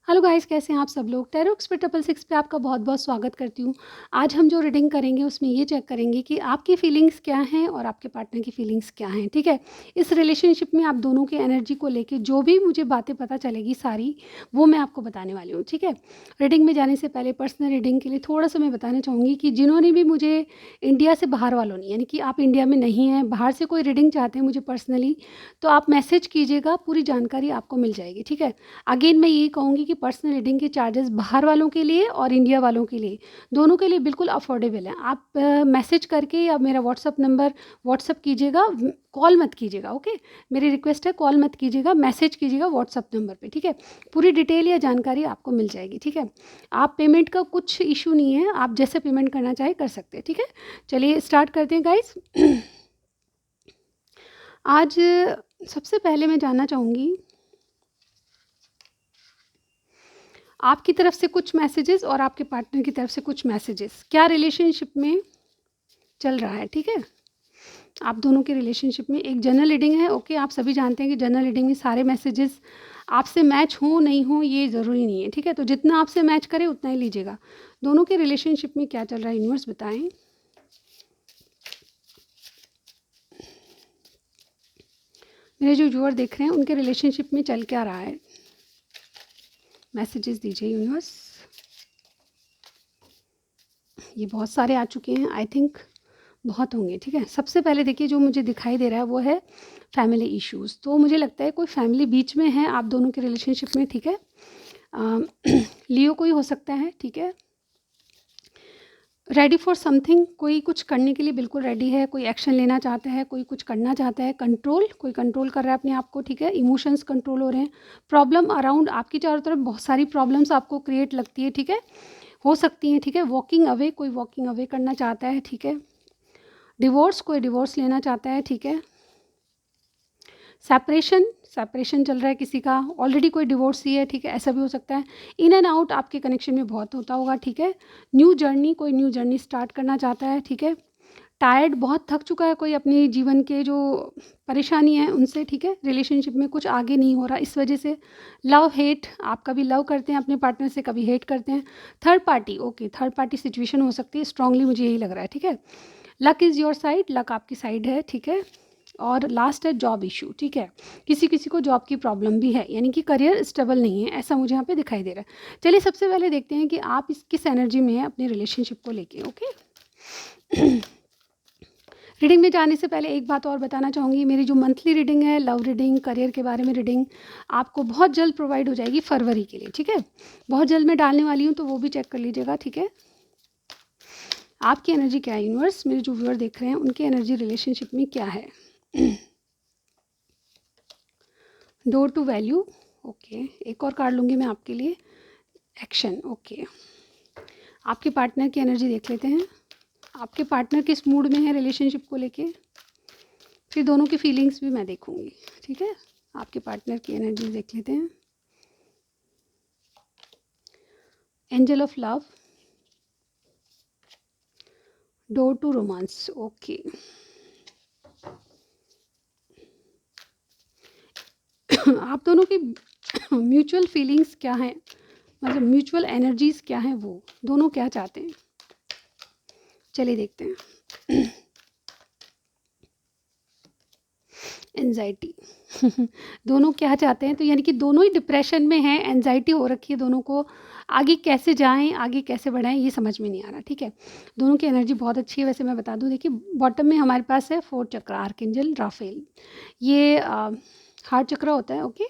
Hello guys, कैसे हैं आप सब लोग। टैरो एक्सपर्ट 666 पे आपका बहुत बहुत स्वागत करती हूँ। आज हम जो रीडिंग करेंगे उसमें ये चेक करेंगे कि आपकी फीलिंग्स क्या हैं और आपके पार्टनर की फीलिंग्स क्या हैं। ठीक है, इस रिलेशनशिप में आप दोनों की एनर्जी को लेके जो भी मुझे बातें पता चलेगी सारी वो मैं आपको बताने वाली हूँ। ठीक है, रीडिंग में जाने से पहले पर्सनल रीडिंग के लिए थोड़ा सा मैं बताना चाहूँगी कि जिन्होंने भी मुझे इंडिया से बाहर वालों ने, यानी कि आप इंडिया में नहीं हैं, बाहर से कोई रीडिंग चाहते हैं मुझे पर्सनली, तो आप मैसेज कीजिएगा, पूरी जानकारी आपको मिल जाएगी। ठीक है, अगेन मैं यही कहूँगी कि पर्सनल रीडिंग के चार्जेस बाहर वालों के लिए और इंडिया वालों के लिए दोनों के लिए बिल्कुल अफोर्डेबल हैं। आप मैसेज करके या मेरा व्हाट्सअप नंबर व्हाट्सअप कीजिएगा, कॉल मत कीजिएगा। ओके, मेरी रिक्वेस्ट है, कॉल मत कीजिएगा, मैसेज कीजिएगा व्हाट्सअप नंबर पे। ठीक है, पूरी डिटेल या जानकारी आपको मिल जाएगी। ठीक है, आप पेमेंट का कुछ इशू नहीं है, आप जैसे पेमेंट करना चाहे कर सकते हैं। ठीक है, चलिए स्टार्ट करते हैं गाइस। आज सबसे पहले मैं जानना चाहूँगी आपकी तरफ से कुछ मैसेजेस और आपके पार्टनर की तरफ से कुछ मैसेजेस, क्या रिलेशनशिप में चल रहा है। ठीक है, आप दोनों के रिलेशनशिप में एक जनरल रीडिंग है। ओके, आप सभी जानते हैं कि जनरल रीडिंग में सारे मैसेजेस आपसे मैच हो नहीं हो ये ज़रूरी नहीं है। ठीक है, तो जितना आपसे मैच करे उतना ही लीजिएगा। दोनों के रिलेशनशिप में क्या चल रहा है, यूनिवर्स बताएं। मेरे जो व्यूअर देख रहे हैं उनके रिलेशनशिप में चल क्या रहा है, मैसेजेस दीजिए यूनिवर्स। ये बहुत सारे आ चुके हैं, आई थिंक बहुत होंगे। ठीक है, सबसे पहले देखिए जो मुझे दिखाई दे रहा है वो है फैमिली इश्यूज़। तो मुझे लगता है कोई फैमिली बीच में है आप दोनों के रिलेशनशिप में। ठीक है, लियो कोई हो सकता है। ठीक है, रेडी फॉर समथिंग, कोई कुछ करने के लिए बिल्कुल रेडी है, कोई एक्शन लेना चाहता है, कोई कुछ करना चाहता है। कंट्रोल, कोई कंट्रोल कर रहा है अपने आप को। ठीक है, इमोशंस कंट्रोल हो रहे हैं। प्रॉब्लम अराउंड, आपकी चारों तरफ बहुत सारी प्रॉब्लम्स आपको क्रिएट लगती है। ठीक है, हो सकती हैं। ठीक है, वॉकिंग अवे, कोई वॉकिंग अवे करना चाहता है। ठीक है, डिवोर्स, कोई डिवोर्स लेना चाहता है। ठीक है, सेपरेशन, सेपरेशन चल रहा है किसी का, ऑलरेडी कोई डिवोर्स ही है। ठीक है, ऐसा भी हो सकता है। इन एंड आउट आपके कनेक्शन में बहुत होता होगा। ठीक है, न्यू जर्नी, कोई न्यू जर्नी स्टार्ट करना चाहता है। ठीक है, टायर्ड, बहुत थक चुका है कोई अपने जीवन के जो परेशानी है उनसे। ठीक है, रिलेशनशिप में कुछ आगे नहीं हो रहा, इस वजह से लव हेट, आप कभी लव करते हैं अपने पार्टनर से, कभी हेट करते हैं। Third party, okay, third party situation हो सकती है, स्ट्रांगली मुझे यही लग रहा है। ठीक है, luck is your side, luck आपकी साइड है। ठीक है, और लास्ट है जॉब इशू। ठीक है, किसी किसी को जॉब की प्रॉब्लम भी है, यानी कि करियर स्टेबल नहीं है, ऐसा मुझे यहाँ पे दिखाई दे रहा है। चलिए सबसे पहले देखते हैं कि आप इस किस एनर्जी में हैं अपने रिलेशनशिप को लेके। ओके, रीडिंग में जाने से पहले एक बात और बताना चाहूँगी, मेरी जो मंथली रीडिंग है, लव रीडिंग, करियर के बारे में रीडिंग, आपको बहुत जल्द प्रोवाइड हो जाएगी फरवरी के लिए। ठीक है, बहुत जल्द मैं डालने वाली हूँ, तो वो भी चेक कर लीजिएगा। ठीक है, आपकी एनर्जी क्या है यूनिवर्स, मेरे जो व्यूअर देख रहे हैं उनकी एनर्जी रिलेशनशिप में क्या है। डोर टू वैल्यू, ओके, एक और कार्ड लूँगी मैं आपके लिए। एक्शन, ओके, आपके पार्टनर की एनर्जी देख लेते हैं। आपके पार्टनर किस मूड में है रिलेशनशिप को लेके, फिर दोनों की फीलिंग्स भी मैं देखूंगी। ठीक है, आपके पार्टनर की एनर्जी देख लेते हैं। Angel of love, door to romance, okay. आप दोनों की म्यूचुअल फीलिंग्स क्या हैं, मतलब म्यूचुअल एनर्जीज क्या हैं, वो दोनों क्या चाहते हैं, चलिए देखते हैं। एनजाइटी, दोनों क्या चाहते हैं, तो यानी कि दोनों ही डिप्रेशन में हैं, एनजाइटी हो रखी है दोनों को, आगे कैसे जाएं, आगे कैसे बढ़ाएं, ये समझ में नहीं आ रहा। ठीक है, दोनों की एनर्जी बहुत अच्छी है। वैसे मैं बता दूं, देखिए बॉटम में हमारे पास है 4 चक्र, आर्कएंजल राफेल, ये हार्ट चक्र होता है। ओके,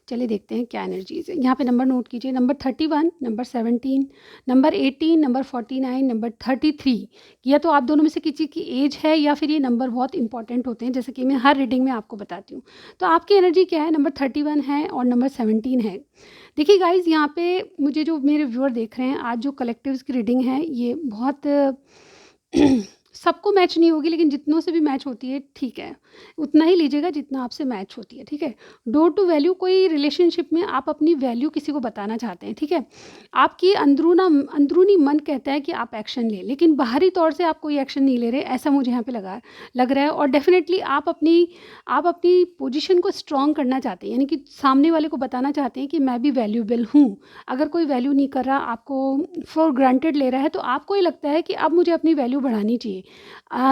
चलिए देखते हैं क्या एनर्जीज है। यहाँ पे नंबर नोट कीजिए, number 31, number 17, number 18, number 49, number 33। या तो आप दोनों में से किसी की एज है या फिर ये नंबर बहुत इंपॉर्टेंट होते हैं, जैसे कि मैं हर रीडिंग में आपको बताती हूँ। तो आपकी एनर्जी क्या है, नंबर 31 है और नंबर 17 है। देखिए गाइज, यहाँ पे मुझे जो मेरे व्यूअर देख रहे हैं, आज जो कलेक्टिव्स की रीडिंग है ये बहुत सबको मैच नहीं होगी, लेकिन जितनों से भी मैच होती है ठीक है, उतना ही लीजिएगा जितना आपसे मैच होती है, ठीक है। डोर टू वैल्यू, कोई रिलेशनशिप में आप अपनी वैल्यू किसी को बताना चाहते हैं, ठीक है। आपकी अंदरूनी मन कहता है कि आप एक्शन लें, लेकिन बाहरी तौर से आप कोई एक्शन नहीं ले रहे, ऐसा मुझे यहाँ पे लग रहा है। और डेफिनेटली आप अपनी पोजीशन को स्ट्रॉन्ग करना चाहते हैं, यानी कि सामने वाले को बताना चाहते हैं कि मैं भी वैल्यूएबल हूँ। अगर कोई वैल्यू नहीं कर रहा, आपको फॉर ग्रांटेड ले रहा है, तो आपको ये लगता है कि अब मुझे अपनी वैल्यू बढ़ानी चाहिए।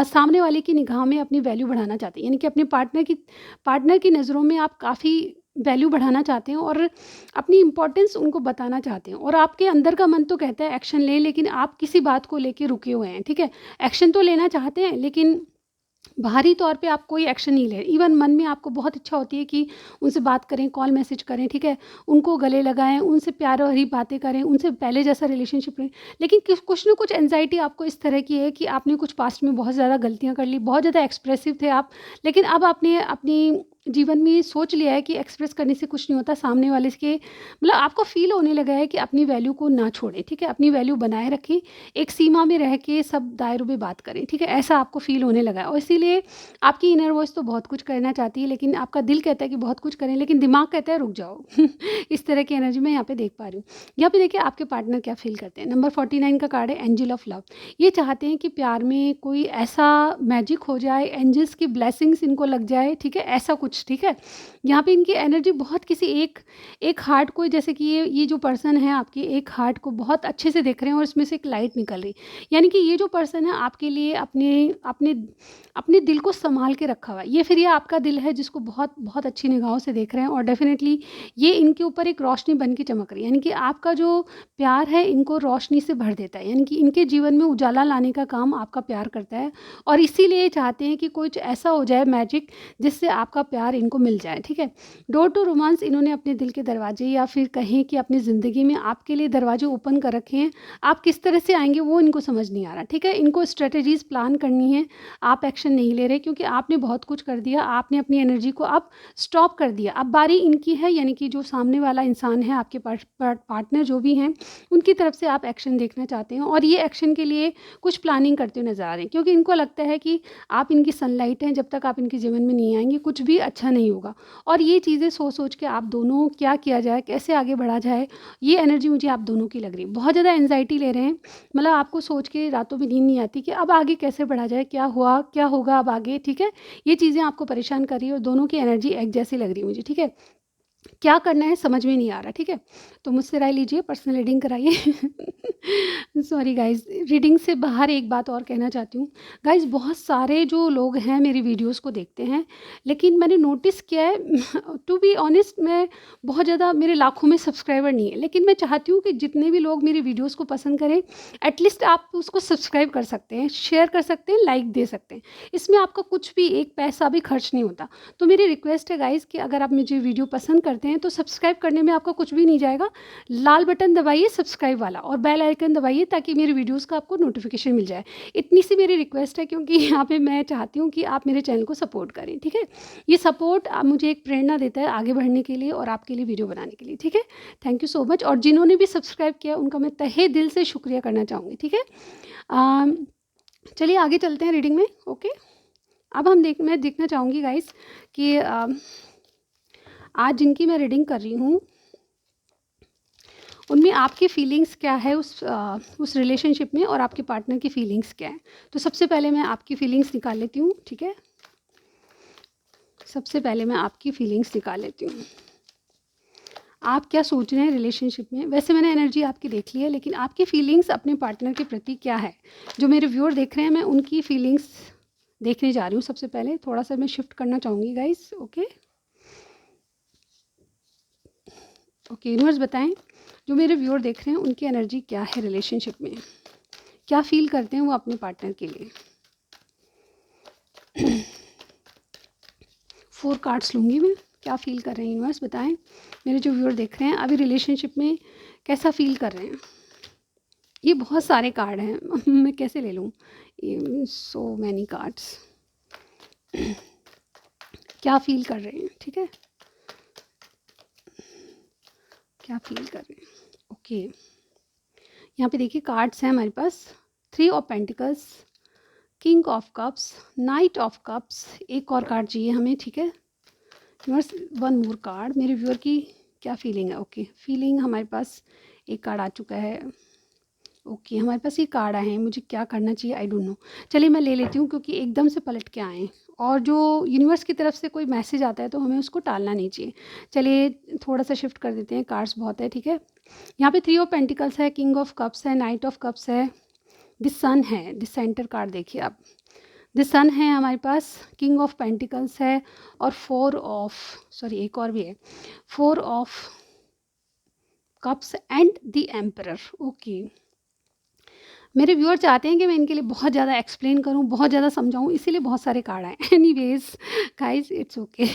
सामने वाले की निगाह में अपनी वैल्यू बढ़ाना चाहते हैं, यानी कि अपने पार्टनर की नज़रों में आप काफ़ी वैल्यू बढ़ाना चाहते हैं और अपनी इम्पोर्टेंस उनको बताना चाहते हैं। और आपके अंदर का मन तो कहता है एक्शन लें, लेकिन आप किसी बात को लेके रुके हुए हैं, ठीक है। एक्शन तो लेना चाहते हैं, लेकिन बाहरी तौर पे आप कोई एक्शन नहीं ले रहे। इवन मन में आपको बहुत इच्छा होती है कि उनसे बात करें, कॉल मैसेज करें, ठीक है, उनको गले लगाएं, उनसे प्यार भरी बातें करें, उनसे पहले जैसा रिलेशनशिप रहें। लेकिन कुछ ना कुछ एंजाइटी आपको इस तरह की है कि आपने कुछ पास्ट में बहुत ज़्यादा गलतियां कर ली, बहुत ज़्यादा एक्सप्रेसिव थे आप, लेकिन अब आपने अपनी जीवन में सोच लिया है कि एक्सप्रेस करने से कुछ नहीं होता। सामने वाले के मतलब आपको फील होने लगा है कि अपनी वैल्यू को ना छोड़ें, ठीक है, अपनी वैल्यू बनाए रखें, एक सीमा में रह के सब दायरों में बात करें, ठीक है, ऐसा आपको फील होने लगा है। और इसीलिए आपकी इनर वॉइस तो बहुत कुछ करना चाहती है, लेकिन आपका दिल कहता है कि बहुत कुछ करें, लेकिन दिमाग कहता है रुक जाओ। इस तरह की एनर्जी मैं यहाँ पे देख पा रही हूँ। यहाँ पे देखिए आपके पार्टनर क्या फील करते हैं। नंबर 49 का कार्ड है एंजल ऑफ लव। ये चाहते हैं कि प्यार में कोई ऐसा मैजिक हो जाए, एंजल्स की ब्लेसिंग्स इनको लग जाए, ठीक है, ऐसा कुछ, ठीक है। यहाँ पे इनकी एनर्जी बहुत किसी एक एक हार्ट को, जैसे कि ये जो पर्सन है आपके एक हार्ट को बहुत अच्छे से देख रहे हैं और इसमें से एक लाइट निकल रही, यानी कि ये जो पर्सन है आपके लिए अपने अपने अपने दिल को संभाल के रखा हुआ है। ये आपका दिल है जिसको बहुत बहुत अच्छी निगाहों से देख रहे हैं, और डेफिनेटली ये इनके ऊपर एक रोशनी बन के चमक रही है, यानी कि आपका जो प्यार है इनको रोशनी से भर देता है, यानी कि इनके जीवन में उजाला लाने का काम आपका प्यार करता है। और इसीलिए चाहते हैं कि कुछ ऐसा हो जाए मैजिक जिससे आपका प्यार इनको मिल जाए, ठीक है। डोर टू रोमांस, इन्होंने अपने दिल के दरवाजे या फिर कहें कि अपनी ज़िंदगी में आपके लिए दरवाजे ओपन कर रखे हैं। आप किस तरह से आएंगे वो इनको समझ नहीं आ रहा, ठीक है। इनको स्ट्रेटजीज प्लान करनी है, आप एक्शन नहीं ले रहे क्योंकि आपने बहुत कुछ कर दिया, आपने अपनी एनर्जी को अब स्टॉप कर दिया। अब बारी इनकी है, यानी कि जो सामने वाला इंसान है आपके पार्टनर जो भी हैं, उनकी तरफ से आप एक्शन देखना चाहते हैं, और ये एक्शन के लिए कुछ प्लानिंग करते हुए नजर आ रहे हैं, क्योंकि इनको लगता है कि आप इनकी सनलाइट हैं, जब तक आप इनके जीवन में नहीं आएंगे कुछ भी अच्छा नहीं होगा। और ये चीज़ें सोच सोच के आप दोनों क्या किया जाए, कैसे आगे बढ़ा जाए, ये एनर्जी मुझे आप दोनों की लग रही है। बहुत ज़्यादा एंजाइटी ले रहे हैं, मतलब आपको सोच के रातों में नींद नहीं आती कि अब आगे कैसे बढ़ा जाए, क्या हुआ क्या होगा अब आगे, ठीक है। ये चीज़ें आपको परेशान कर रही है और दोनों की एनर्जी एक जैसी लग रही है मुझे, ठीक है। क्या करना है समझ में नहीं आ रहा, ठीक है। तो मुझसे राय लीजिए, पर्सनल रीडिंग कराइए। सॉरी गाइस, रीडिंग से बाहर एक बात और कहना चाहती हूँ। गाइस बहुत सारे जो लोग हैं मेरी वीडियोस को देखते हैं, लेकिन मैंने नोटिस किया है टू बी ऑनेस्ट, मैं बहुत ज़्यादा, मेरे लाखों में सब्सक्राइबर नहीं है, लेकिन मैं चाहती हूँ कि जितने भी लोग मेरी वीडियोस को पसंद करें, एटलीस्ट आप उसको सब्सक्राइब कर सकते हैं, शेयर कर सकते हैं, लाइक दे सकते हैं। इसमें आपका कुछ भी एक पैसा भी खर्च नहीं होता। तो मेरी रिक्वेस्ट है गाइस कि अगर आप मुझे वीडियो पसंद करते हैं तो सब्सक्राइब करने में आपका कुछ भी नहीं जाएगा। लाल बटन दबाइए सब्सक्राइब वाला, और बेल आइकन दबाइए ताकि मेरी वीडियोस का आपको नोटिफिकेशन मिल जाए। इतनी सी मेरी रिक्वेस्ट है, क्योंकि यहाँ पे मैं चाहती हूँ कि आप मेरे चैनल को सपोर्ट करें, ठीक है। ये सपोर्ट मुझे एक प्रेरणा देता है आगे बढ़ने के लिए और आपके लिए वीडियो बनाने के लिए, ठीक है। Thank you so much. और जिन्होंने भी सब्सक्राइब किया उनका मैं तहे दिल से शुक्रिया करना चाहूँगी, ठीक है। चलिए आगे चलते हैं रीडिंग में, ओके। अब मैं देखना चाहूँगी गाइस कि आज जिनकी मैं रीडिंग कर रही हूँ उनमें आपकी फीलिंग्स क्या है उस रिलेशनशिप में, और आपके पार्टनर की फीलिंग्स क्या है। तो सबसे पहले मैं आपकी फीलिंग्स निकाल लेती हूँ, ठीक है। सबसे पहले मैं आपकी फीलिंग्स निकाल लेती हूँ। आप क्या सोच रहे हैं रिलेशनशिप में। वैसे मैंने एनर्जी आपकी देख ली है, लेकिन आपकी फीलिंग्स अपने पार्टनर के प्रति क्या है। जो मेरे व्यूअर देख रहे हैं मैं उनकी फीलिंग्स देखने जा रही हूँ। सबसे पहले थोड़ा सा मैं शिफ्ट करना चाहूँगी गाइस, ओके। ओके यूनिवर्स बताएं, जो मेरे व्यूअर देख रहे हैं उनकी एनर्जी क्या है रिलेशनशिप में, क्या फील करते हैं वो अपने पार्टनर के लिए। 4 कार्ड्स लूँगी मैं, क्या फील कर रहे हैं यूनिवर्स बताएं। मेरे जो व्यूअर देख रहे हैं अभी रिलेशनशिप में कैसा फील कर रहे हैं। ये बहुत सारे कार्ड हैं, मैं कैसे ले लूँ, ये सो मैनी कार्ड्स। क्या फील कर रहे हैं, ठीक है, क्या फील कर रहे हैं, ओके। यहाँ पे देखिए कार्ड्स हैं हमारे पास, 3 of pentacles, king of cups, night of cups, एक और कार्ड चाहिए हमें, ठीक है व्यूअर्स, वन मोर कार्ड। मेरे व्यूअर की क्या फीलिंग है? ओके फीलिंग हमारे पास एक कार्ड आ चुका है। ओके हमारे पास ये कार्ड आए हैं, मुझे क्या करना चाहिए आई डोंट नो। चलिए मैं ले लेती हूँ क्योंकि एकदम से पलट के आए हैं और जो यूनिवर्स की तरफ से कोई मैसेज आता है तो हमें उसको टालना नहीं चाहिए। चलिए थोड़ा सा शिफ्ट कर देते हैं, कार्ड्स बहुत है, ठीक है। यहाँ पे 3 ऑफ पेंटिकल्स है, किंग ऑफ कप्स है, नाइट ऑफ कप्स है, द सन है, द सेंटर कार्ड देखिए आप, द सन है हमारे पास, किंग ऑफ पेंटिकल्स है और 4 ऑफ, सॉरी एक और भी है, 4 of cups and the emperor. Okay मेरे व्यूअर चाहते हैं कि मैं इनके लिए बहुत ज़्यादा एक्सप्लेन करूं, बहुत ज़्यादा समझाऊं, इसीलिए बहुत सारे कार्ड आए। Anyways guys it's okay.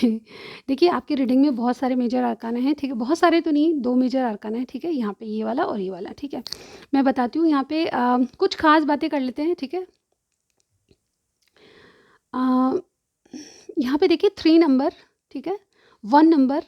देखिए आपकी रीडिंग में बहुत सारे मेजर अरकाना हैं, ठीक है, बहुत सारे तो नहीं, 2 मेजर अरकाना है, ठीक है, यहाँ पे ये वाला और ये वाला, ठीक है। मैं बताती हूँ यहाँ पे कुछ खास बातें कर लेते हैं, ठीक है। यहाँ पे देखिए 3 नंबर, ठीक है, 1 नंबर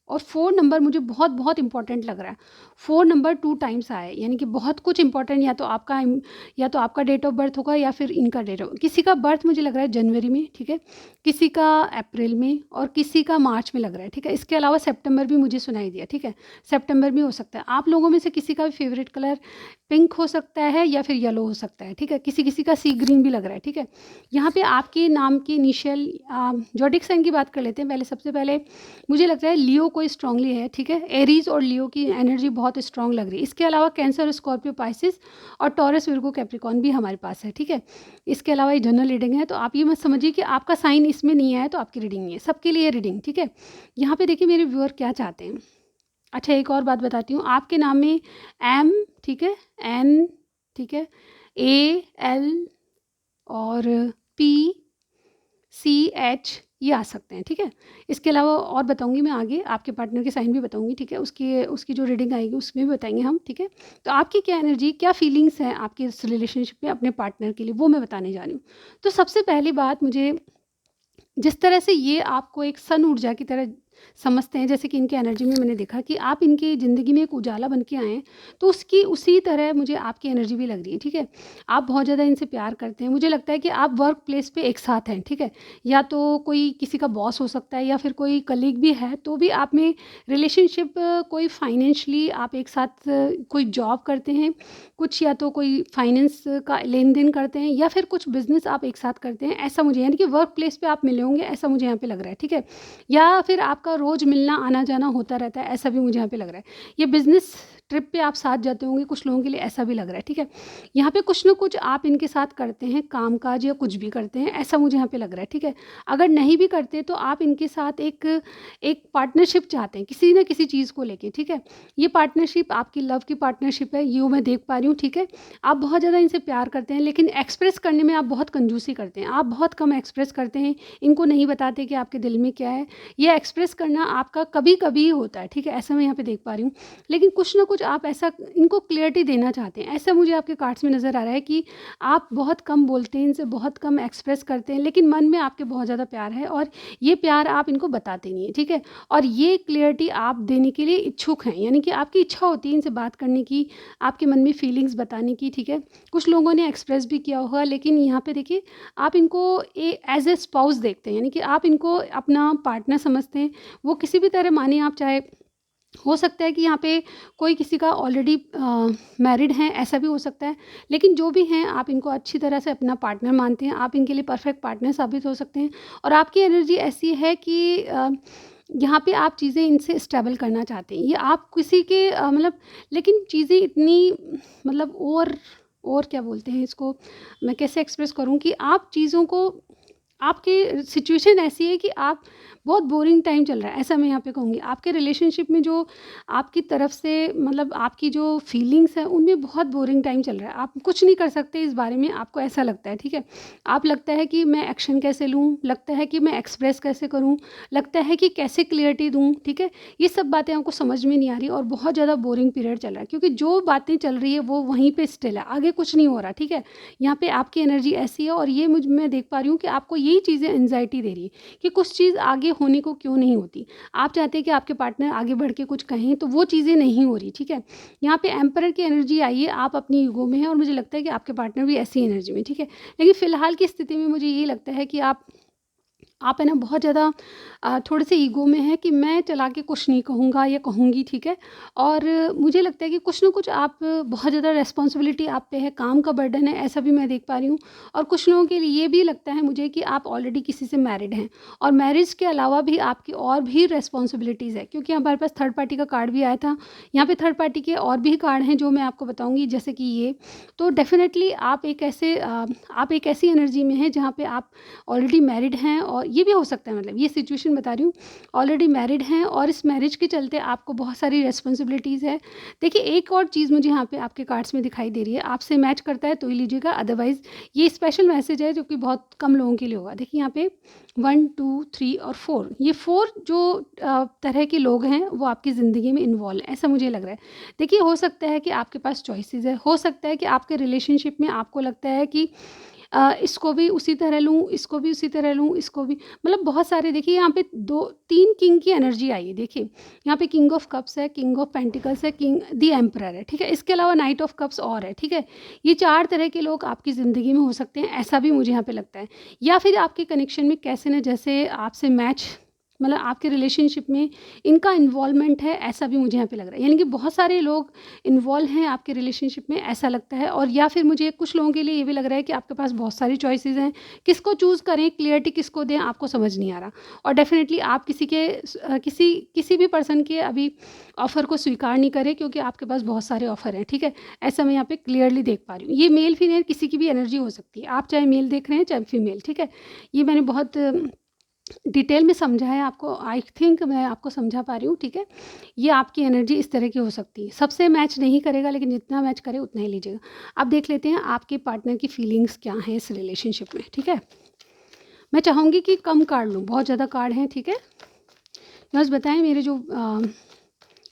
और 4 नंबर मुझे बहुत बहुत इंपॉर्टेंट लग रहा है। 4 नंबर 2 टाइम्स आए, यानी कि बहुत कुछ इंपॉर्टेंट, या तो आपका डेट ऑफ बर्थ होगा या फिर इनका डेट ऑफ, किसी का बर्थ मुझे लग रहा है जनवरी में, ठीक है, किसी का अप्रैल में और किसी का मार्च में लग रहा है, ठीक है। इसके अलावा सितंबर भी मुझे सुनाई दिया, ठीक है, सितंबर भी हो सकता है। आप लोगों में से किसी का भी फेवरेट कलर पिंक हो सकता है या फिर येलो हो सकता है, ठीक है, किसी किसी का सी ग्रीन भी लग रहा है, ठीक है। यहाँ पे आपके नाम की इनिशियल ज़ोडिएक साइन की बात कर लेते हैं पहले। सबसे पहले मुझे लगता है लियो कोई स्ट्रांगली है, ठीक है, एरीज और लियो की एनर्जी बहुत स्ट्रांग लग रही है। इसके अलावा कैंसर, स्कॉर्पियो, पाइसिस और टॉरस, विर्गो, कैप्रिकॉर्न भी हमारे पास है, ठीक है। इसके अलावा ये जनरल रीडिंग है, तो आप ये मत समझिए कि आपका साइन इसमें नहीं आया तो आपकी रीडिंग नहीं है, सबके लिए रीडिंग, ठीक है। यहाँ पे देखिए मेरे व्यूअर क्या चाहते हैं। अच्छा एक और बात बताती हूँ, आपके नाम में एम, ठीक है, एन, ठीक है, ए, एल और पी, सी, एच ये आ सकते हैं, ठीक है। इसके अलावा और बताऊंगी मैं आगे, आपके पार्टनर के साइन भी बताऊंगी, ठीक है, उसकी जो रीडिंग आएगी उसमें भी बताएंगे हम, ठीक है। तो आपकी क्या एनर्जी, क्या फीलिंग्स हैं आपके इस रिलेशनशिप में अपने पार्टनर के लिए, वो मैं बताने जा रही हूँ। तो सबसे पहली बात, मुझे जिस तरह से ये आपको एक सन ऊर्जा की तरह समझते हैं, जैसे कि इनकी एनर्जी में मैंने देखा कि आप इनकी ज़िंदगी में एक उजाला बन के आए हैं, तो उसकी उसी तरह मुझे आपकी एनर्जी भी लग रही है, ठीक है। आप बहुत ज़्यादा इनसे प्यार करते हैं, मुझे लगता है कि आप वर्क प्लेस पे एक साथ हैं, ठीक है, या तो कोई किसी का बॉस हो सकता है या फिर कोई कलीग भी है, तो भी आप में रिलेशनशिप, कोई फाइनेंशली आप एक साथ कोई जॉब करते हैं कुछ, या तो कोई फाइनेंस का लेन देन करते हैं या फिर कुछ बिजनेस आप एक साथ करते हैं, ऐसा मुझे, यानी कि वर्क प्लेस पे आप मिले होंगे, ऐसा मुझे यहाँ पे लग रहा है, ठीक है। या फिर आपका रोज़ मिलना आना जाना होता रहता है, ऐसा भी मुझे यहाँ पे लग रहा है। ये बिजनेस ट्रिप पे आप साथ जाते होंगे कुछ लोगों के लिए, ऐसा भी लग रहा है, ठीक है। यहाँ पे कुछ ना कुछ आप इनके साथ करते हैं, काम काज या कुछ भी करते हैं, ऐसा मुझे यहाँ पे लग रहा है, ठीक है। अगर नहीं भी करते तो आप इनके साथ एक एक पार्टनरशिप चाहते हैं किसी न किसी चीज़ को लेके, ठीक है। ये पार्टनरशिप आपकी लव की पार्टनरशिप है, ये मैं देख पा रही हूँ, ठीक है। आप बहुत ज़्यादा इनसे प्यार करते हैं, लेकिन एक्सप्रेस करने में आप बहुत कंजूसी करते हैं, आप बहुत कम एक्सप्रेस करते हैं, इनको नहीं बताते कि आपके दिल में क्या है। ये एक्सप्रेस करना आपका कभी कभी ही होता है, ठीक है, ऐसा मैं यहाँ पे देख पा रही हूँ। लेकिन कुछ ना कुछ आप ऐसा इनको क्लियरिटी देना चाहते हैं, ऐसा मुझे आपके कार्ड्स में नज़र आ रहा है कि आप बहुत कम बोलते हैं, इनसे बहुत कम एक्सप्रेस करते हैं, लेकिन मन में आपके बहुत ज़्यादा प्यार है और ये प्यार आप इनको बताते नहीं है, ठीक है। और ये क्लियरिटी आप देने के लिए इच्छुक हैं, यानी कि आपकी इच्छा होती है इनसे बात करने की, आपके मन में फीलिंग्स बताने की, ठीक है। कुछ लोगों ने एक्सप्रेस भी किया होगा, लेकिन यहाँ पे देखिए आप इनको एज ए स्पाउस देखते हैं, यानी कि आप इनको अपना पार्टनर समझते हैं। वो किसी भी तरह माने आप, चाहे हो सकता है कि यहाँ पे कोई किसी का ऑलरेडी मैरिड हैं, ऐसा भी हो सकता है, लेकिन जो भी हैं आप इनको अच्छी तरह से अपना पार्टनर मानते हैं, आप इनके लिए परफेक्ट पार्टनर साबित हो सकते हैं। और आपकी एनर्जी ऐसी है कि यहाँ पे आप चीज़ें इनसे स्टेबल करना चाहते हैं, ये आप किसी के मतलब, लेकिन चीज़ें इतनी मतलब और क्या बोलते हैं इसको, मैं कैसे एक्सप्रेस करूँ कि आप चीज़ों को, आपकी सिचुएशन ऐसी है कि आप बहुत बोरिंग टाइम चल रहा है, ऐसा मैं यहाँ पे कहूँगी। आपके रिलेशनशिप में जो आपकी तरफ से मतलब आपकी जो फीलिंग्स हैं उनमें बहुत बोरिंग टाइम चल रहा है, आप कुछ नहीं कर सकते इस बारे में, आपको ऐसा लगता है, ठीक है। आप लगता है कि मैं एक्शन कैसे लूँ, लगता है कि मैं एक्सप्रेस कैसे करूँ, लगता है कि कैसे क्लियरिटी दूँ, ठीक है। ये सब बातें आपको समझ में नहीं आ रही और बहुत ज़्यादा बोरिंग पीरियड चल रहा है, क्योंकि जो बातें चल रही है वो वहीं पर स्टिल है, आगे कुछ नहीं हो रहा, ठीक है। यहाँ पर आपकी एनर्जी ऐसी है और ये मैं देख पा रही हूँ कि आपको यही चीज़ें एंजाइटी दे रही है कि कुछ चीज़ आगे होने को क्यों नहीं होती। आप चाहते हैं कि आपके पार्टनर आगे बढ़ के कुछ कहें, तो वो चीज़ें नहीं हो रही, ठीक है। यहाँ पे एम्परर की एनर्जी आई है, आप अपनी ईगो में हैं और मुझे लगता है कि आपके पार्टनर भी ऐसी एनर्जी में, ठीक है। लेकिन फ़िलहाल की स्थिति में मुझे ये लगता है कि आप है ना बहुत ज़्यादा थोड़े से ईगो में है कि मैं चला के कुछ नहीं कहूँगा या कहूँगी, ठीक है। और मुझे लगता है कि कुछ ना कुछ आप बहुत ज़्यादा रिस्पॉन्सिबिलिटी आप पे है, काम का बर्डन है, ऐसा भी मैं देख पा रही हूँ। और कुछ लोगों के लिए ये भी लगता है मुझे कि आप ऑलरेडी किसी से मैरिड हैं और मैरिज के अलावा भी आपकी और भी रिस्पॉन्सिबिलिटीज़ है, क्योंकि हमारे पास थर्ड पार्टी का कार्ड भी आया था। यहाँ पे थर्ड पार्टी के और भी कार्ड हैं जो मैं आपको बताऊँगी, जैसे कि ये। तो डेफ़िनेटली आप एक ऐसी एनर्जी में हैं जहाँ पे आप ऑलरेडी मैरिड हैं, और ये भी हो सकता है, मतलब ये सिचुएशन बता रही हूँ, ऑलरेडी मैरिड हैं और इस मैरिज के चलते आपको बहुत सारी रिस्पॉन्सिबिलिटीज़ है। देखिए, एक और चीज़ मुझे यहाँ पे आपके कार्ड्स में दिखाई दे रही है, आपसे मैच करता है तो ही लीजिएगा, अदरवाइज़ ये स्पेशल मैसेज है जो कि बहुत कम लोगों के लिए होगा। देखिए यहाँ पे 1, 2, 3 और 4, ये 4 जो तरह के लोग हैं वो आपकी ज़िंदगी में इन्वॉल्व हैं, ऐसा मुझे लग रहा है। देखिए, हो सकता है कि आपके पास चॉइसेस है, हो सकता है कि आपके रिलेशनशिप में आपको लगता है कि इसको भी उसी तरह लूँ, इसको भी उसी तरह लूँ, इसको भी, मतलब बहुत सारे। देखिए यहाँ पे 2-3 किंग की एनर्जी आई है। देखिए यहाँ पे किंग ऑफ कप्स है, किंग ऑफ पेंटिकल्स है, किंग द एम्परर है, ठीक है। इसके अलावा नाइट ऑफ कप्स और है, ठीक है। ये 4 तरह के लोग आपकी ज़िंदगी में हो सकते हैं, ऐसा भी मुझे यहाँ पे लगता है। या फिर आपके कनेक्शन में कैसे न जैसे आपसे मैच, मतलब आपके रिलेशनशिप में इनका इन्वॉल्वमेंट है, ऐसा भी मुझे यहाँ पे लग रहा है। यानी कि बहुत सारे लोग इन्वॉल्व हैं आपके रिलेशनशिप में, ऐसा लगता है। और या फिर मुझे कुछ लोगों के लिए ये भी लग रहा है कि आपके पास बहुत सारी चॉइसेस हैं, किसको चूज़ करें, क्लियरिटी किसको दें, आपको समझ नहीं आ रहा। और डेफिनेटली आप किसी भी पर्सन के अभी ऑफ़र को स्वीकार नहीं करें, क्योंकि आपके पास बहुत सारे ऑफ़र हैं, ठीक है। ऐसा मैं यहाँ पे क्लियरली देख पा रही हूँ। ये मेल फीमेल किसी की भी एनर्जी हो सकती है, आप चाहे मेल देख रहे हैं चाहे फीमेल, ठीक है। ये मैंने बहुत डिटेल में समझा है आपको, आई थिंक मैं आपको समझा पा रही हूँ, ठीक है। ये आपकी एनर्जी इस तरह की हो सकती है, सबसे मैच नहीं करेगा, लेकिन जितना मैच करे उतना ही लीजिएगा। अब देख लेते हैं आपके पार्टनर की फीलिंग्स क्या हैं इस रिलेशनशिप में, ठीक है। मैं चाहूँगी कि कम कार्ड लूँ, बहुत ज़्यादा कार्ड हैं, ठीक है। बस बताएं मेरे जो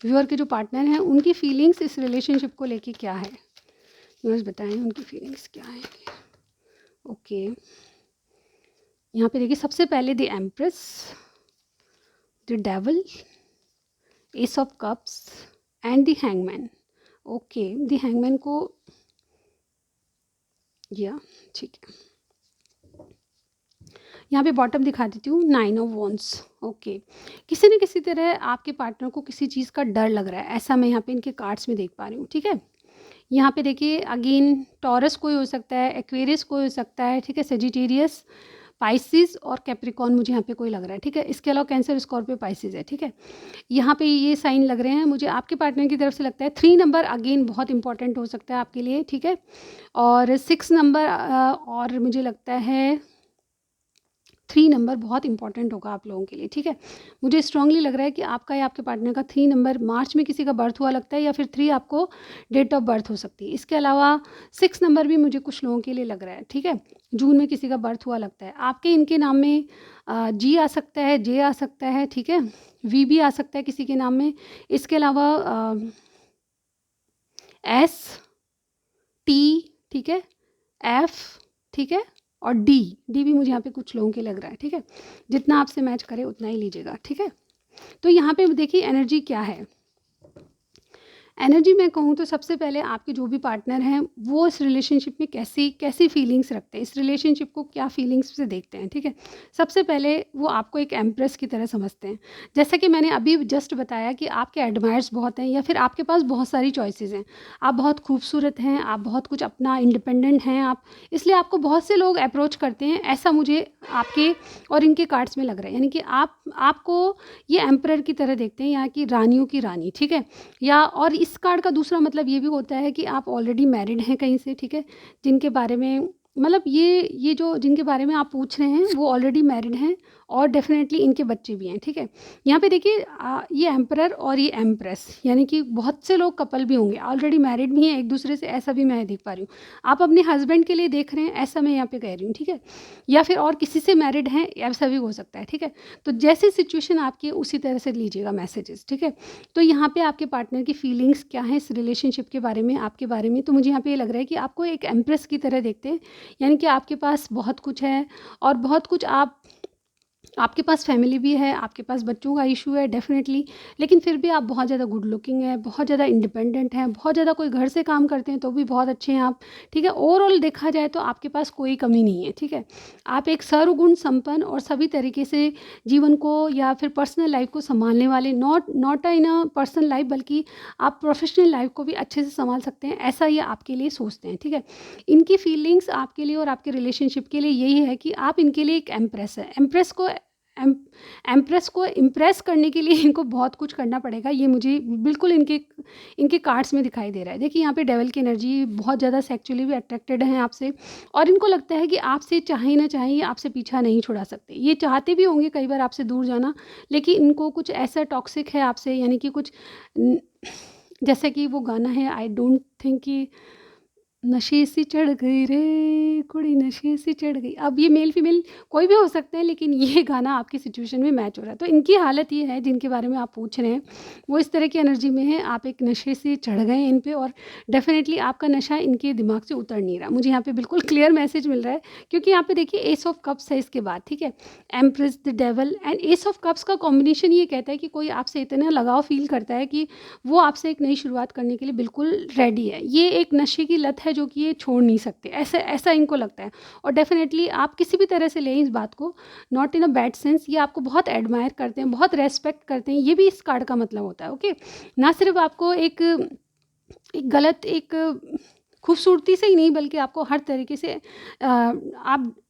व्यूअर के जो पार्टनर हैं उनकी फीलिंग्स इस रिलेशनशिप को लेके क्या है, बस बताएं उनकी फीलिंग्स क्या है। ओके, यहाँ पे देखिए, सबसे पहले the empress, the devil, S of cups and the hangman. Okay, the hangman को, या ठीक है, यहाँ पे बॉटम दिखा देती हूँ, 9 ऑफ वॉन्ड्स। ओके, किसी न किसी तरह आपके पार्टनर को किसी चीज़ का डर लग रहा है, ऐसा मैं यहाँ पे इनके कार्ड्स में देख पा रही हूँ, ठीक है। यहाँ पे देखिए अगेन टॉरस कोई हो सकता है, एक्वेरियस कोई हो सकता है, ठीक है, सेजिटेरियस, पाइसिस और कैप्रिकॉर्न मुझे यहाँ पे कोई लग रहा है, ठीक है। इसके अलावा कैंसर, स्कॉर्पियो, पाइसिस है, ठीक है। यहाँ पे ये साइन लग रहे हैं मुझे आपके पार्टनर की तरफ से। लगता है 3 नंबर अगेन बहुत इंपॉर्टेंट हो सकता है आपके लिए, ठीक है। और 6 नंबर और मुझे लगता है 3 नंबर बहुत इंपॉर्टेंट होगा आप लोगों के लिए, ठीक है। मुझे स्ट्रांगली लग रहा है कि आपका या आपके पार्टनर का 3 नंबर, मार्च में किसी का बर्थ हुआ लगता है, या फिर 3 आपको डेट ऑफ बर्थ हो सकती है। इसके अलावा 6 नंबर भी मुझे कुछ लोगों के लिए लग रहा है, ठीक है। जून में किसी का बर्थ हुआ लगता है। आपके इनके नाम में जी आ सकता है, जे आ सकता है, ठीक है, वी भी आ सकता है किसी के नाम में। इसके अलावा एस, टी, ठीक है, एफ, ठीक है, और डी भी मुझे यहाँ पे कुछ लोगों के लग रहा है, ठीक है। जितना आपसे मैच करे उतना ही लीजिएगा, ठीक है। तो यहाँ पे देखिए एनर्जी क्या है। एनर्जी मैं कहूँ तो सबसे पहले आपके जो भी पार्टनर हैं वो इस रिलेशनशिप में कैसी फीलिंग्स रखते हैं, इस रिलेशनशिप को क्या फीलिंग्स से देखते हैं, ठीक है। सबसे पहले वो आपको एक एम्प्रेस की तरह समझते हैं, जैसा कि मैंने अभी जस्ट बताया कि आपके एडमायर्स बहुत हैं, या फिर आपके पास बहुत सारी चॉइसेस हैं, आप बहुत खूबसूरत हैं, आप बहुत कुछ अपना इंडिपेंडेंट हैं आप, इसलिए आपको बहुत से लोग अप्रोच करते हैं, ऐसा मुझे आपके और इनके कार्ड्स में लग रहा है। यानी कि आपको ये एम्परर की तरह देखते हैं, यहाँ की रानियों की रानी, ठीक है। या और इस कार्ड का दूसरा मतलब ये भी होता है कि आप ऑलरेडी मैरिड हैं कहीं से, ठीक है। जिनके बारे में, मतलब ये जो जिनके बारे में आप पूछ रहे हैं वो ऑलरेडी मैरिड हैं और डेफिनेटली इनके बच्चे भी हैं, ठीक है। यहाँ पे देखिए ये एम्परर और ये एम्प्रेस, यानी कि बहुत से लोग कपल भी होंगे, ऑलरेडी मैरिड भी हैं एक दूसरे से, ऐसा भी मैं देख पा रही हूँ। आप अपने हस्बैंड के लिए देख रहे हैं, ऐसा मैं यहाँ पे कह रही हूँ, ठीक है। या फिर और किसी से मैरिड हैं, ऐसा भी हो सकता है, ठीक है। तो जैसी सिचुएशन आपकी है उसी तरह से लीजिएगा मैसेजेस, ठीक है। तो यहाँ पे आपके पार्टनर की फीलिंग्स क्या है इस रिलेशनशिप के बारे में, आपके बारे में, तो मुझे यहाँ पे ये लग रहा है कि आपको एक एम्प्रेस की तरह देखते हैं, यानी कि आपके पास बहुत कुछ है और बहुत कुछ आपके पास फैमिली भी है, आपके पास बच्चों का इशू है डेफ़िनेटली, लेकिन फिर भी आप बहुत ज़्यादा गुड लुकिंग हैं, बहुत ज़्यादा इंडिपेंडेंट हैं, बहुत ज़्यादा कोई घर से काम करते हैं तो भी बहुत अच्छे हैं आप, ठीक है। ओवरऑल देखा जाए तो आपके पास कोई कमी नहीं है, ठीक है। आप एक सर्वगुण संपन्न और सभी तरीके से जीवन को या फिर पर्सनल लाइफ को सँभालने वाले, not in a personal life, बल्कि आप प्रोफेशनल लाइफ को भी अच्छे से सँभाल सकते हैं, ऐसा ये आपके लिए सोचते हैं, ठीक है। इनकी फीलिंग्स आपके लिए और आपके रिलेशनशिप के लिए यही है कि आप इनके लिए एक एम्प्रेस है। एम एम्प्रेस को इम्प्रेस करने के लिए इनको बहुत कुछ करना पड़ेगा, ये मुझे बिल्कुल इनके इनके कार्ड्स में दिखाई दे रहा है। देखिए यहाँ पे डेविल की एनर्जी, बहुत ज़्यादा सेक्सुअली भी अट्रैक्टेड हैं आपसे, और इनको लगता है कि आपसे चाहे ना चाहे ये आपसे पीछा नहीं छुड़ा सकते। ये चाहते भी होंगे कई बार आपसे दूर जाना, लेकिन इनको कुछ ऐसा टॉक्सिक है आपसे, यानी कि कुछ न- जैसे कि वो गाना है, आई डोंट थिंक कि नशे से चढ़ गई रे कुड़ी, नशे से चढ़ गई। अब ये मेल फीमेल कोई भी हो सकते हैं, लेकिन ये गाना आपकी सिचुएशन में मैच हो रहा है। तो इनकी हालत ये है, जिनके बारे में आप पूछ रहे हैं, वो इस तरह की एनर्जी में है, आप एक नशे से चढ़ गए हैं इन पे, और डेफिनेटली आपका नशा इनके दिमाग से उतर नहीं रहा। मुझे यहाँ पे बिल्कुल क्लियर मैसेज मिल रहा है, क्योंकि यहाँ पे देखिए एस ऑफ कप्स है इसके बाद, ठीक है। Empress, the devil and S of cups का कॉम्बिनेशन ये कहता है कि कोई आपसे इतना लगाव फील करता है कि वो आपसे एक नई शुरुआत करने के लिए बिल्कुल रेडी है। ये एक नशे की लत है जो कि ये छोड़ नहीं सकते, ऐसा ऐसा इनको लगता है। और डेफ़िनेटली आप किसी भी तरह से लें इस बात को, not in a bad sense, ये आपको बहुत एडमायर करते हैं, बहुत रेस्पेक्ट करते हैं, ये भी इस कार्ड का मतलब होता है, ओके। ना सिर्फ आपको एक एक गलत एक खूबसूरती से ही नहीं, बल्कि आपको हर तरीके से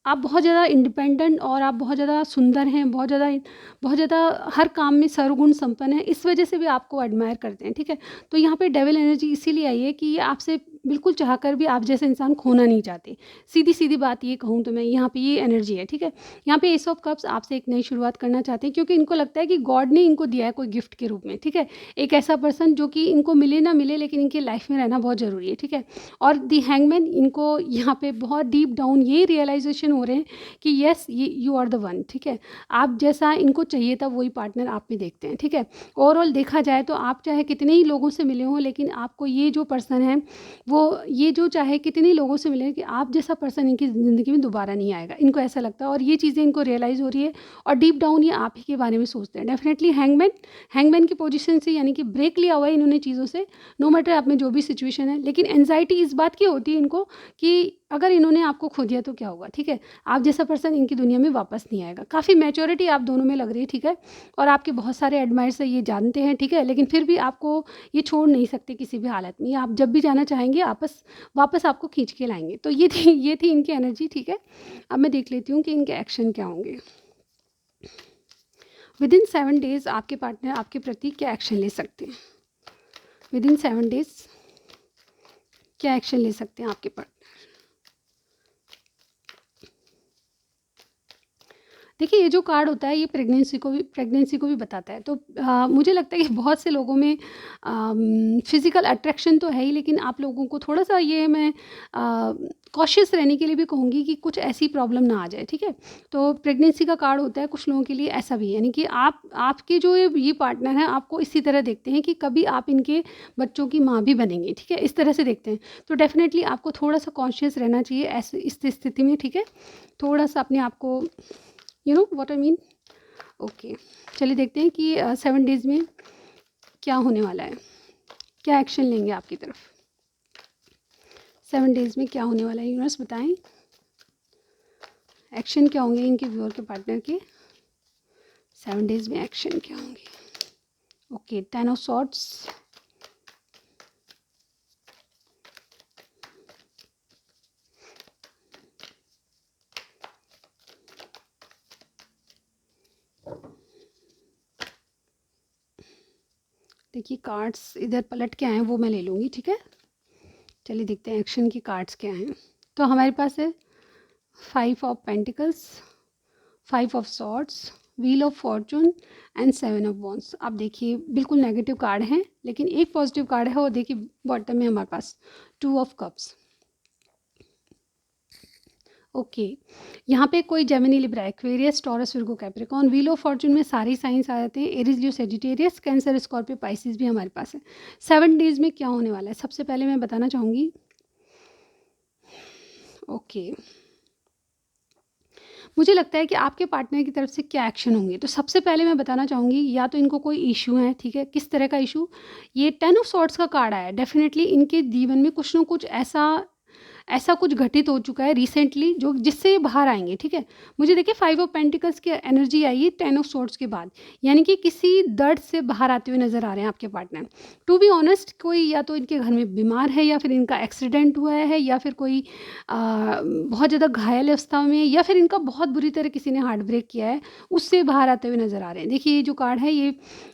आप बहुत ज़्यादा इंडिपेंडेंट और आप बहुत ज़्यादा सुंदर हैं, बहुत ज़्यादा हर काम में सर्वगुण संपन्न हैं, इस वजह से भी आपको एडमायर करते हैं, ठीक है। तो यहाँ पे डेविल एनर्जी इसीलिए आई है कि ये आपसे बिल्कुल चाहकर भी आप जैसे इंसान खोना नहीं चाहते। सीधी-सीधी बात ये कहूँ तो मैं, यहाँ पे ये एनर्जी है, ठीक है। यहाँ पे एस ऑफ कप्स आपसे एक नई शुरुआत करना चाहते हैं, क्योंकि इनको लगता है कि गॉड ने इनको दिया है कोई गिफ्ट के रूप में, ठीक है। एक ऐसा पर्सन जो कि इनको मिले ना मिले, लेकिन इनकी लाइफ में रहना बहुत ज़रूरी है, ठीक है। और दी हैंगमैन, इनको यहाँ पे बहुत डीप डाउन ये रियलाइजेशन हो रहे हैं कि येस, ये यू आर द वन, ठीक है। आप जैसा इनको चाहिए था वही पार्टनर आप में देखते हैं, ठीक है। ओवरऑल देखा जाए तो आप चाहे कितने ही लोगों से मिले हों, लेकिन आपको ये जो पर्सन है, वो ये जो चाहे कितने ही लोगों से मिले, कि आप जैसा पर्सन इनकी ज़िंदगी में दोबारा नहीं आएगा, इनको ऐसा लगता है, और ये चीज़ें इनको रियलाइज़ हो रही है, और डीप डाउन ये आप ही के बारे में सोचते हैं। डेफिनेटली हैंगमैन की पोजीशन से, यानी कि ब्रेक लिया हुआ है इन्होंने चीज़ों से, नो मैटर आप में जो भी सिचुएशन है। लेकिन एंजाइटी इस बात की होती है इनको कि अगर इन्होंने आपको खो दिया तो क्या होगा, ठीक है। आप जैसा पर्सन इनकी दुनिया में वापस नहीं आएगा। काफ़ी मैच्योरिटी आप दोनों में लग रही है, ठीक है। और आपके बहुत सारे एडमायर्स है, ये जानते हैं, ठीक है, लेकिन फिर भी आपको ये छोड़ नहीं सकते किसी भी हालत में। आप जब भी जाना चाहेंगे वापस आपको खींच के लाएंगे। तो ये थी इनकी एनर्जी, ठीक है। अब मैं देख लेती हूँ कि इनके एक्शन क्या होंगे। विद इन 7 डेज़ आपके पार्टनर आपके प्रति क्या एक्शन ले सकते हैं। विद इन 7 डेज़ क्या एक्शन ले सकते हैं आपके पार्टनर। देखिए ये जो कार्ड होता है, ये प्रेगनेंसी को भी बताता है। तो मुझे लगता है कि बहुत से लोगों में फिज़िकल अट्रैक्शन तो है ही, लेकिन आप लोगों को थोड़ा-सा ये मैं कॉशियस रहने के लिए भी कहूँगी कि कुछ ऐसी प्रॉब्लम ना आ जाए, ठीक है। तो प्रेगनेंसी का कार्ड होता है, कुछ लोगों के लिए ऐसा भी है, यानी कि आपके जो ये पार्टनर हैं, आपको इसी तरह देखते हैं कि कभी आप इनके बच्चों की माँ भी बनेंगी, ठीक है, इस तरह से देखते हैं। तो डेफ़िनेटली आपको थोड़ा-सा कॉन्शियस रहना चाहिए ऐसे इस स्थिति में, ठीक है। थोड़ा-सा अपने आप को, you know what I mean, okay. चलिए देखते हैं कि 7 डेज़ में क्या होने वाला है, क्या एक्शन लेंगे आपकी तरफ। 7 डेज़ में क्या होने वाला है, यूनिवर्स बताएं, एक्शन क्या होंगे इनके व्यूअर के पार्टनर के। 7 डेज़ में एक्शन क्या होंगे। ओके, 10 ऑफ सॉर्ड्स, देखिए कार्ड्स इधर पलट के आए हैं, वो मैं ले लूँगी, ठीक है। चलिए देखते हैं एक्शन की कार्ड्स क्या हैं। तो हमारे पास है 5 of pentacles, five of swords, wheel of Fortune and seven of wands. आप देखिए बिल्कुल नेगेटिव कार्ड हैं, लेकिन एक पॉजिटिव कार्ड है और देखिए बॉटम में हमारे पास टू ऑफ कप्स। ओके यहाँ पे कोई Gemini, Libra, Aquarius, taurus, Virgo, Capricorn, wheel of Fortune में सारे साइंस आ जाते हैं। एरीज, लियो, सेजिटेरियस, कैंसर, स्कॉर्पियो, पाइसिस भी हमारे पास है। 7 डेज में क्या होने वाला है सबसे पहले मैं बताना चाहूँगी। ओके मुझे लगता है कि आपके पार्टनर की तरफ से क्या एक्शन होंगे। तो सबसे पहले मैं बताना चाहूँगी, या तो इनको कोई इशू है, ठीक है, किस तरह का इशू। ये 10 ऑफ सॉर्ड्स का कार्ड आया है, डेफिनेटली इनके जीवन में कुछ ना कुछ ऐसा ऐसा कुछ घटित हो चुका है रिसेंटली जो जिससे ये बाहर आएंगे, ठीक है। मुझे देखिए 5 ऑफ पेंटिकल्स की एनर्जी आई है 10 ऑफ सॉर्ड्स के बाद, यानी कि किसी दर्द से बाहर आते हुए नजर आ रहे हैं आपके पार्टनर। टू बी ऑनेस्ट कोई या तो इनके घर में बीमार है, या फिर इनका एक्सीडेंट हुआ है, या फिर कोई बहुत ज़्यादा घायल अवस्था में, या फिर इनका बहुत बुरी तरह किसी ने हार्ट ब्रेक किया है, उससे बाहर आते हुए नजर आ रहे हैं। देखिए ये जो कार्ड है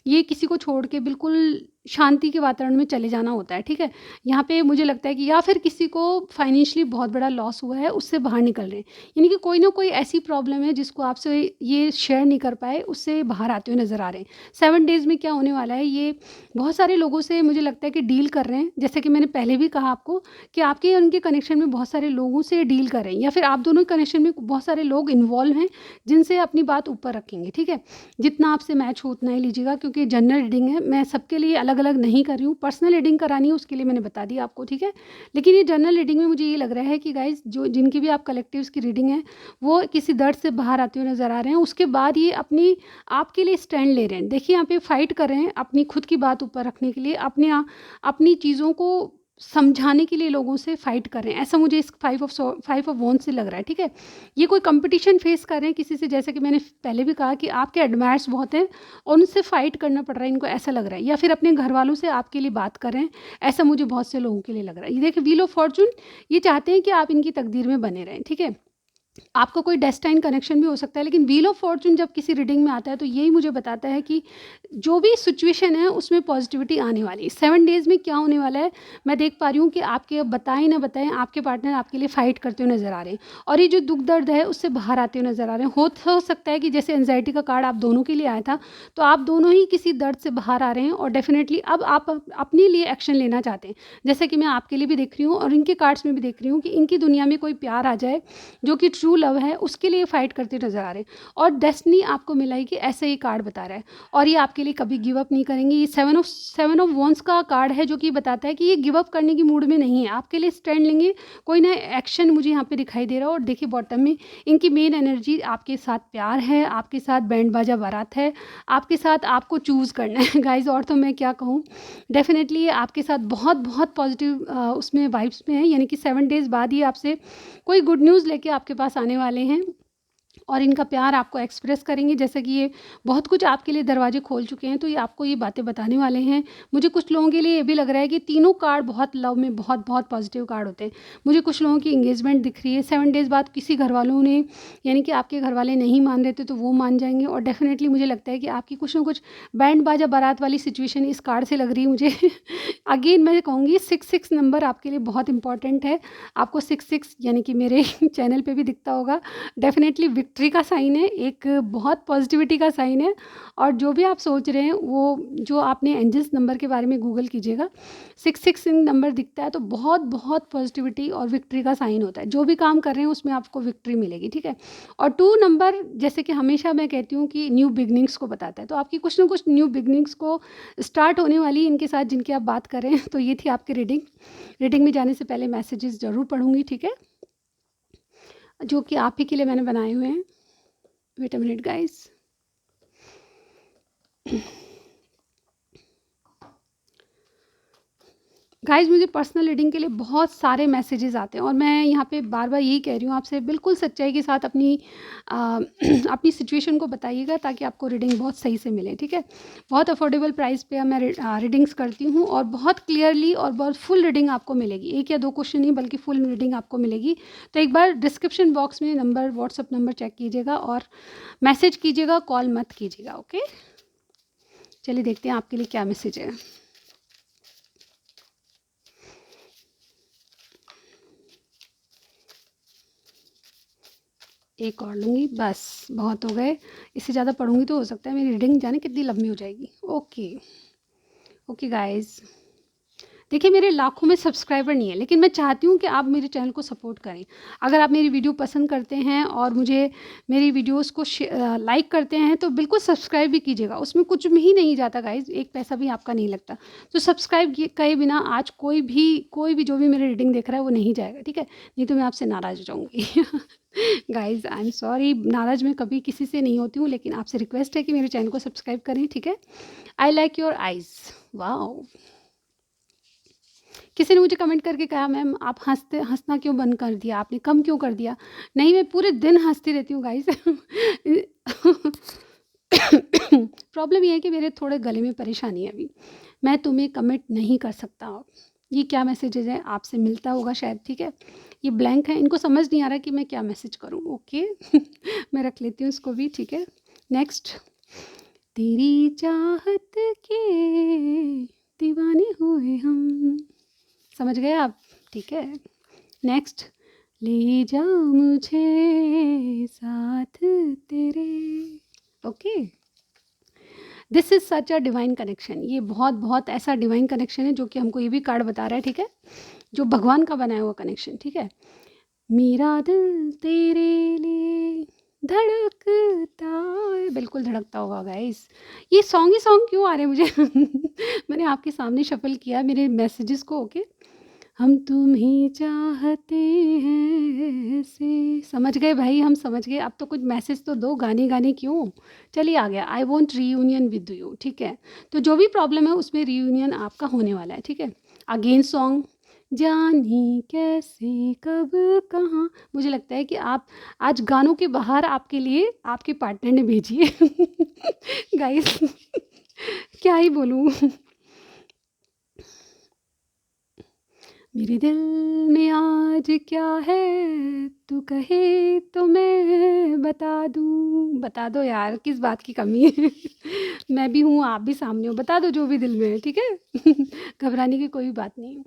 ये किसी को छोड़ के बिल्कुल शांति के वातावरण में चले जाना होता है, ठीक है। यहाँ पे मुझे लगता है कि या फिर किसी को फाइनेंशियली बहुत बड़ा लॉस हुआ है, उससे बाहर निकल रहे हैं, यानी कि कोई ना कोई ऐसी प्रॉब्लम है जिसको आपसे ये शेयर नहीं कर पाए, उससे बाहर आते हुए नज़र आ रहे हैं। 7 डेज़ में क्या होने वाला है, ये बहुत सारे लोगों से मुझे लगता है कि डील कर रहे हैं। जैसे कि मैंने पहले भी कहा आपको कि आपके और उनके कनेक्शन में बहुत सारे लोगों से डील कर रहे हैं, या फिर आप दोनों के कनेक्शन में बहुत सारे लोग इन्वॉल्व हैं जिनसे अपनी बात ऊपर रखेंगे, ठीक है। जितना आपसे मैच हो उतना ही लीजिएगा, क्योंकि जनरल रीडिंग है, मैं सबके लिए अलग अलग नहीं कर रही हूँ। पर्सनल रीडिंग करानी है उसके लिए मैंने बता दिया आपको, ठीक है। लेकिन ये जनरल रीडिंग में मुझे ये लग रहा है कि गाइज जो जिनकी भी आप कलेक्टिव्स की रीडिंग है वो किसी दर्द से बाहर आते हुए नज़र आ रहे हैं। उसके बाद ये अपनी आपके लिए स्टैंड ले रहे हैं। देखिए यहाँ पे फाइट कर रहे हैं अपनी खुद की बात ऊपर रखने के लिए, अपनी चीज़ों को समझाने के लिए लोगों से फाइट कर रहे हैं, ऐसा मुझे इस 5 ऑफ वॉन्ड्स से लग रहा है, ठीक है। ये कोई कंपटीशन फेस कर रहे हैं किसी से, जैसे कि मैंने पहले भी कहा कि आपके एडमायर्स बहुत हैं और उनसे फाइट करना पड़ रहा है इनको, ऐसा लग रहा है। या फिर अपने घर वालों से आपके लिए बात कर रहे हैं, ऐसा मुझे बहुत से लोगों के लिए लग रहा है। ये देखिए व्हील ऑफ फॉर्चून, ये चाहते हैं कि आप इनकी तकदीर में बने रहें, ठीक है। आपका कोई डेस्टाइन कनेक्शन भी हो सकता है, लेकिन व्हील ऑफ फॉर्चून जब किसी रीडिंग में आता है तो यही मुझे बताता है कि जो भी सिचुएशन है उसमें पॉजिटिविटी आने वाली है। 7 डेज़ में क्या होने वाला है, मैं देख पा रही हूँ कि आपके बताएं ना बताएं आपके पार्टनर आपके लिए फ़ाइट करते हुए नज़र आ रहे हैं, और ये जो दुख दर्द है उससे बाहर आते हुए नज़र आ रहे हैं। हो सकता है कि जैसे एंजाइटी का कार्ड आप दोनों के लिए आया था, तो आप दोनों ही किसी दर्द से बाहर आ रहे हैं, और डेफिनेटली अब आप अपने लिए एक्शन लेना चाहते हैं। जैसे कि मैं आपके लिए भी देख रही हूँ और इनके कार्ड्स में भी देख रही हूँ कि इनकी दुनिया में कोई प्यार आ जाए जो कि ट्रू लव है, उसके लिए फाइट करते नजर आ रहे हैं। और डेस्टिनी आपको मिला है कि ऐसे ही कार्ड बता रहा है, और ये आपके लिए कभी गिव अप नहीं करेंगे। ये 7 ऑफ वॉन्ड्स का कार्ड है जो कि बताता है कि ये गिव अप करने की मूड में नहीं है, आपके लिए स्टैंड लेंगे, कोई ना एक्शन मुझे यहाँ पे दिखाई दे रहा है। और देखिए बॉटम में इनकी मेन एनर्जी आपके साथ प्यार है, आपके साथ बैंड बाजा बारात है, आपके साथ आपको चूज़ करना है गाइज। और तो मैं क्या कहूँ, डेफिनेटली ये आपके साथ बहुत बहुत पॉजिटिव उसमें वाइब्स में है, यानी कि 7 डेज़ बाद ही आपसे कोई गुड न्यूज़ लेके आपके पास आने वाले हैं, और इनका प्यार आपको एक्सप्रेस करेंगे। जैसे कि ये बहुत कुछ आपके लिए दरवाजे खोल चुके हैं, तो ये आपको ये बातें बताने वाले हैं। मुझे कुछ लोगों के लिए ये भी लग रहा है कि तीनों कार्ड बहुत लव में बहुत बहुत पॉजिटिव कार्ड होते हैं। मुझे कुछ लोगों की इंगेजमेंट दिख रही है 7 डेज़ बाद, किसी घर वालों ने, यानी कि आपके घर वाले नहीं मान रहे थे तो वो मान जाएंगे। और डेफिनेटली मुझे लगता है कि आपकी कुछ ना कुछ बैंड बाजा बारात वाली सिचुएशन इस कार्ड से लग रही है मुझे अगेन मैं कहूँगी 6 नंबर आपके लिए बहुत इंपॉर्टेंट है। आपको 6 यानी कि मेरे चैनल पे भी दिखता होगा, डेफिनेटली विक्ट्री का साइन है, एक बहुत पॉजिटिविटी का साइन है। और जो भी आप सोच रहे हैं वो जो आपने एंजल्स नंबर के बारे में गूगल कीजिएगा, 6 नंबर दिखता है तो बहुत बहुत पॉजिटिविटी और विक्ट्री का साइन होता है। जो भी काम कर रहे हैं उसमें आपको विक्ट्री मिलेगी, ठीक है। और 2 नंबर जैसे कि हमेशा मैं कहती हूँ कि न्यू बिगनिंग्स को बताता है, तो आपकी कुछ ना कुछ न्यू बिगनिंग्स को स्टार्ट होने वाली इनके साथ जिनकी आप बात कर रहे हैं। तो ये थी आपकी रीडिंग में जाने से पहले मैसेजेस ज़रूर पढ़ूंगी, ठीक है, जो कि आप ही के लिए मैंने बनाए हुए हैं। Wait a minute guys. Guys मुझे पर्सनल रीडिंग के लिए बहुत सारे मैसेजेस आते हैं, और मैं यहाँ पे बार बार यही कह रही हूँ आपसे, बिल्कुल सच्चाई के साथ अपनी सिचुएशन को बताइएगा ताकि आपको रीडिंग बहुत सही से मिले, ठीक है। बहुत अफोर्डेबल प्राइस पे मैं रीडिंग्स करती हूँ, और बहुत क्लियरली और बहुत फुल रीडिंग आपको मिलेगी, 1 या 2 क्वेश्चन नहीं बल्कि फुल रीडिंग आपको मिलेगी। तो एक बार डिस्क्रिप्शन बॉक्स में नंबर, व्हाट्सअप नंबर चेक कीजिएगा और मैसेज कीजिएगा, कॉल मत कीजिएगा, ओके। चलिए देखते हैं आपके लिए क्या मैसेज है। एक और लूँगी, बस बहुत हो गए। इससे ज़्यादा पढ़ूँगी तो हो सकता है मेरी रीडिंग जाने कितनी लंबी हो जाएगी। Okay, okay guys. देखिए मेरे लाखों में सब्सक्राइबर नहीं है, लेकिन मैं चाहती हूँ कि आप मेरे चैनल को सपोर्ट करें। अगर आप मेरी वीडियो पसंद करते हैं और मुझे मेरी वीडियोस को लाइक करते हैं तो बिल्कुल सब्सक्राइब भी कीजिएगा। उसमें कुछ भी नहीं जाता गाइज़, एक पैसा भी आपका नहीं लगता। तो सब्सक्राइब किए बिना आज कोई भी जो भी मेरी रीडिंग देख रहा है वो नहीं जाएगा, ठीक है? नहीं तो मैं आपसे नाराज़ हो जाऊँगी। गाइज़ आई एम सॉरी, नाराज़ मैं कभी किसी से नहीं होती हूँ, लेकिन आपसे रिक्वेस्ट है कि मेरे चैनल को सब्सक्राइब करें, ठीक है? I like your eyes, wow! किसी ने मुझे कमेंट करके कहा मैम आप हंसना क्यों बंद कर दिया, आपने कम क्यों कर दिया? नहीं, मैं पूरे दिन हंसती रहती हूँ गाइस। प्रॉब्लम ये है कि मेरे थोड़े गले में परेशानी है अभी, मैं तुम्हें कमेंट नहीं कर सकता। ये क्या मैसेजेज है, आपसे मिलता होगा शायद, ठीक है? ये ब्लैंक है, इनको समझ नहीं आ रहा कि मैं क्या मैसेज करूँ। ओके। मैं रख लेती हूँ इसको भी, ठीक है? नेक्स्ट, तेरी चाहत के दीवाने हुए हम, समझ गए आप, ठीक है? नेक्स्ट, ले जा मुझे साथ तेरे। Okay, this is such a divine connection. ये बहुत बहुत ऐसा डिवाइन कनेक्शन है जो कि हमको ये भी कार्ड बता रहा है, ठीक है? जो भगवान का बनाया हुआ कनेक्शन, ठीक है? मेरा दिल तेरे लिए धड़कता है, बिल्कुल धड़कता होगा गाइस। ये सॉन्ग ही सॉन्ग क्यों आ रहे हैं मुझे? मैंने आपके सामने शफल किया मेरे मैसेजेस को। ओके, हम तुम्हें चाहते हैं ऐसे, समझ गए भाई, हम समझ गए। अब तो कुछ मैसेज तो दो, गाने गाने क्यों? चलिए आ गया, I want reunion with you, ठीक है? तो जो भी प्रॉब्लम है उसमें रीयूनियन आपका होने वाला है, ठीक है? अगेन सॉन्ग, जाने कैसे कब कहाँ। मुझे लगता है कि आप आज गानों के बाहर आपके लिए आपके पार्टनर ने भेजी है। गाइस, क्या ही बोलूँ। मेरे दिल में आज क्या है तू कहे तो मैं बता दो यार, किस बात की कमी है? मैं भी हूँ, आप भी सामने हो, बता दो जो भी दिल में है, ठीक है? घबराने की कोई बात नहीं।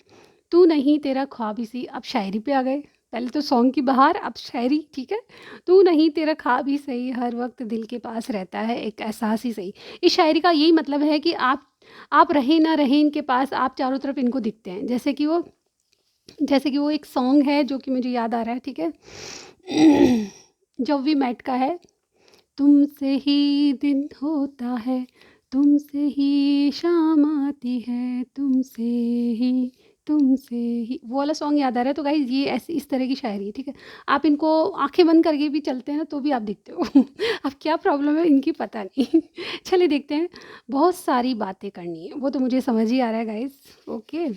तू नहीं तेरा ख्वाब ही सही, अब शायरी पे आ गए। पहले तो सॉन्ग की बहार, अब शायरी, ठीक है? तू नहीं तेरा ख्वाब ही सही, हर वक्त दिल के पास रहता है एक एहसास ही सही। इस शायरी का यही मतलब है कि आप रहें ना रहें इनके पास, आप चारों तरफ इनको दिखते हैं। जैसे कि वो एक सॉन्ग है जो कि मुझे याद आ रहा है, ठीक है? जब वी मेट का है, तुमसे ही दिन होता है, तुमसे ही शाम आती है, तुमसे ही वो वाला सॉन्ग याद आ रहा है। तो गाइज ये ऐसी इस तरह की शायरी है, ठीक है? आप इनको आंखें बंद करके भी चलते हैं ना तो भी आप दिखते हो। अब क्या प्रॉब्लम है इनकी पता नहीं। चलिए देखते हैं, बहुत सारी बातें करनी है वो तो मुझे समझ ही आ रहा है गाइज। ओके,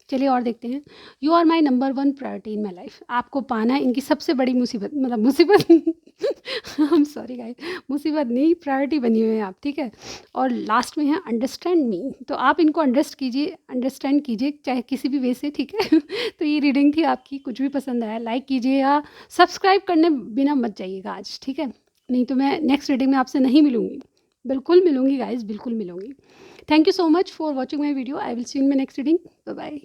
चलिए और देखते हैं। You are my number one priority in my life. आपको पाना है इनकी सबसे बड़ी मुसीबत, मतलब मुसीबत। आई एम सॉरी गाइस, मुसीबत नहीं, प्रायोरिटी बनी हुई है आप, ठीक है? और लास्ट में है अंडरस्टैंड मी। तो आप इनको अंडरस्टैंड कीजिए चाहे किसी भी वे से, ठीक है? तो ये रीडिंग थी आपकी, कुछ भी पसंद आया लाइक कीजिए या सब्सक्राइब करने बिना मत जाइएगा आज, ठीक है? नहीं तो मैं नेक्स्ट रीडिंग में आपसे नहीं मिलूँगी। बिल्कुल मिलूँगी गाइस, बिल्कुल मिलूँगी। Thank you so much for watching my video. I will see you in my next reading. Bye bye.